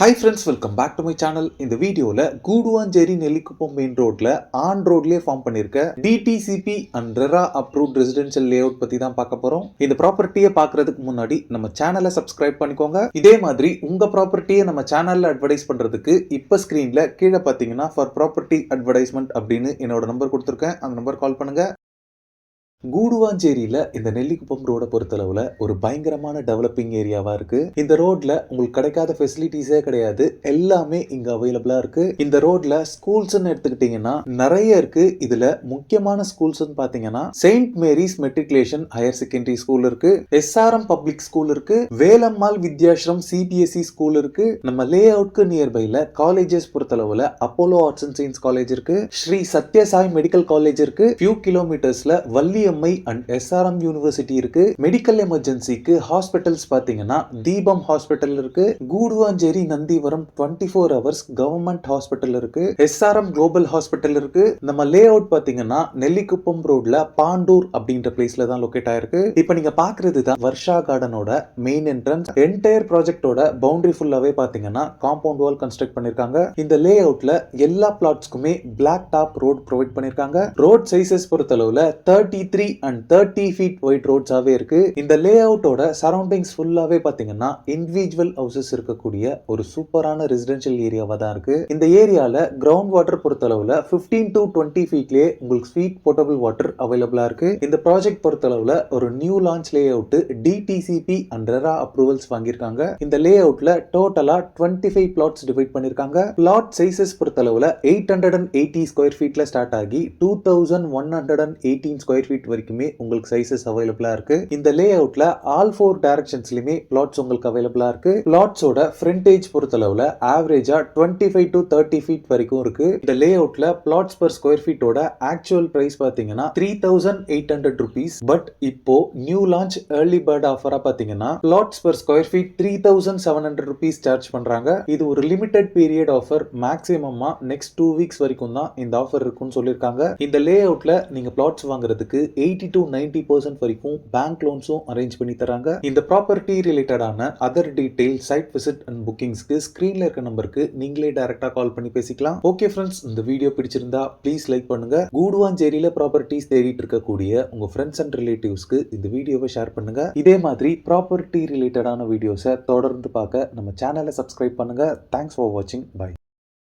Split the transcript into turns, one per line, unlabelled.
Hi friends, welcome back to my channel. இந்த வீடியோல Guduvancheri Nellikuppam main ரோட்ல ஆன் ரோட்லயே ஃபார்ம் பண்ணிருக்க DTCP and RERA approved residential layout பத்தி தான் பார்க்க போறோம். இந்த ப்ராப்பர்ட்டியை பார்க்கறதுக்கு முன்னாடி நம்ம சேனலை சப்ஸ்கிரைப் பண்ணிக்கோங்க. இதே மாதிரி உங்க ப்ராப்பர்ட்டியை நம்ம சேனல்ல அட்வர்டைஸ் பண்றதுக்கு இப்ப ஸ்கிரீன்ல கீழே பாத்தீங்கன்னா ஃபார் ப்ராப்பர்ட்டி அட்வர்டைஸ்மெண்ட் அப்படின்னு என்னோட நம்பர் கொடுத்துருக்கேன். அந்த நம்பர் கால் பண்ணுங்க. கூடுவாஞ்சேரியில இந்த நெல்லிக்குப்பம் ரோட பொறுத்தளவுல ஒரு பயங்கரமான டெவலப்பிங் ஏரியாவா இருக்கு. இந்த ரோட்ல உங்களுக்கு கிடைக்காத ஃபெசிலிட்டிஸே கிடையாது, எல்லாமே இங்க அவைலபிளா இருக்கு. இந்த ரோட்ல ஸ்கூல்ஸ் எடுத்துக்கிட்டீங்கன்னா நிறைய இருக்கு. இதுல முக்கியமான ஸ்கூல்ஸ் பாத்தீங்கன்னா saint Mary's matriculation higher secondary school இருக்கு, SRM பப்ளிக் ஸ்கூல் இருக்கு, வேலம்மாள் வித்யாஸ்ரம் CBSE ஸ்கூல் இருக்கு. நம்ம லே அவுட்க்கு நியர்பைல காலேஜஸ் பொறுத்தளவுல Apollo arts and science college இருக்கு, ஸ்ரீ சத்யசாய் மெடிக்கல் காலேஜ் இருக்கு, ஃபியூ கிலோமீட்டர்ஸ்ல வள்ளி அண்ட் SRM யூனிவர்சிட்டி இருக்கு. மெடிக்கல் எமர்ஜென்சிக்கு ஹாஸ்பிட்டல்ஸ் பாத்தீங்கன்னா தீபம் ஹாஸ்பிட்டல் இருக்கு, Guduvancheri Nandivaram 24 hours government hospital இருக்கு, SRM குளோபல் ஹாஸ்பிட்டல் இருக்கு. நம்ம லே அவுட் பாத்தீங்கன்னா நெல்லிக்குப்பம் ரோட்ல பாண்டூர் அப்படின்ற பிளேஸ்ல தான் லொகேட் ஆயிருக்கு. இப்போ நீங்க பாக்குறது தான் வர்ஷா கார்டனோட மெயின் என்ட்ரன்ஸ். என்டையர் ப்ராஜெக்டோட பவுண்டரி ஃபுல்லாவே பாத்தீங்கன்னா காம்பவுண்ட் வால் கன்ஸ்ட்ரக்ட் பண்ணிருக்காங்க. இந்த லே அவுட்ல எல்லா பிளாட்ஸ்க்குமே பிளாக் டாப் ரோட் ப்ரொவைட் பண்ணிருக்காங்க. ரோட் சைஸஸ் பொறுத்தளவுல 33 and 30 feet wide ரோட்ஸாவே இருக்கு. இந்த லே அவுட்டோட சரௌண்டிங்ஸ் ஃபுல்லாவே பாத்தீங்கன்னா இண்டிவிஜுவல் ஹவுசஸ் இருக்கக்கூடிய ஒரு சூப்பரான ரெசிடென்ஷியல் ஏரியாவா தான் இருக்கு. இந்த ஏரியால கிரவுண்ட் வாட்டர் பொறுத்தளவுல 15 to 20 ஃபீட்லயே உங்களுக்கு ஸ்வீட் போர்ட்டபிள் வாட்டர் அவைலபிளா இருக்கு. இந்த ப்ராஜெக்ட் பொறுத்தளவுல ஒரு new launch lay out DTCP and RERA approvals வாங்கியிருக்காங்க. இந்த லே அவுட்ல டோட்டலா 25 பிளாட்ஸ் டிவைட் பண்ணிருக்காங்க. பிளாட் சைஸஸ் பொறுத்தளவுல 880 ஸ்கொயர் ஃபீட்ல ஸ்டார்ட் ஆகி 2118 ஸ்கொயர் ஃபீட் வரைக்குமே உங்களுக்கு சைஸஸ் அவைலபிளா இருக்கு. இந்த லே அவுட்ல ஆல் 4 டைரக்ஷன்ஸ்லயுமே பிளாட்ஸ் உங்களுக்கு அவைலபிளா இருக்கு. பிளாட்ஸோட ஃப்ரண்டேஜ் பொறுத்தளவுல ஆவரேஜா 25 to 30 ஃபீட் வரைக்கும் இருக்கு. இந்த லே அவுட்ல பிளாட்ஸ் per ஸ்கொயர் ஃபீட்டோட ஆக்சுவல் பிரைஸ் பாத்தீங்கன்னா 3800 rupees. பட் இப்போ நியூ லான்ச் ஏர்லி பேர்ட் ஆஃபரா பாத்தீங்கன்னா flats per square feet 3700 rupees charge பண்றாங்க. இது ஒரு லிமிடெட் பீரியட் ஆஃபர், மேக்ஸிமமா நெக்ஸ்ட் 2 வீக்ஸ் வரைக்கும் தான் இந்த ஆஃபர் இருக்குன்னு சொல்லிருக்காங்க. இந்த லே அவுட்ல நீங்க பிளாட்ஸ் வாங்குறதுக்கு 80 to 90% வரைக்கும் பேங்க் லோன்ஸும் அரேஞ்ச் பண்ணி தராங்க. இந்த ப்ராப்பர்ட்டி ரிலேட்டடான other detail, site visit and புக்கிங்ஸ்க்கு ஸ்கிரீன்ல இருக்க நம்பருக்கு நீங்களே டைரக்டா கால் பண்ணி பேசிக்கலாம். ஓகே ஃப்ரெண்ட்ஸ், இந்த வீடியோ பிடிச்சிருந்தா ப்ளீஸ் லைக் பண்ணுங்க. கூடுவாஞ்சேரியில ப்ராப்பர்ட்டிஸ் தேடிட்டு இருக்கக்கூடிய உங்க ஃப்ரெண்ட்ஸ் அண்ட் ரிலேட்டிவ்ஸ்க்கு இந்த வீடியோவை ஷேர் பண்ணுங்க. இதே மாதிரி ப்ராப்பர்ட்டி ரிலேட்டடான வீடியோஸை தொடர்ந்து பார்க்க நம்ம சேனலை சப்ஸ்கிரைப் பண்ணுங்க. தேங்க்ஸ் ஃபார் வாட்சிங். பை.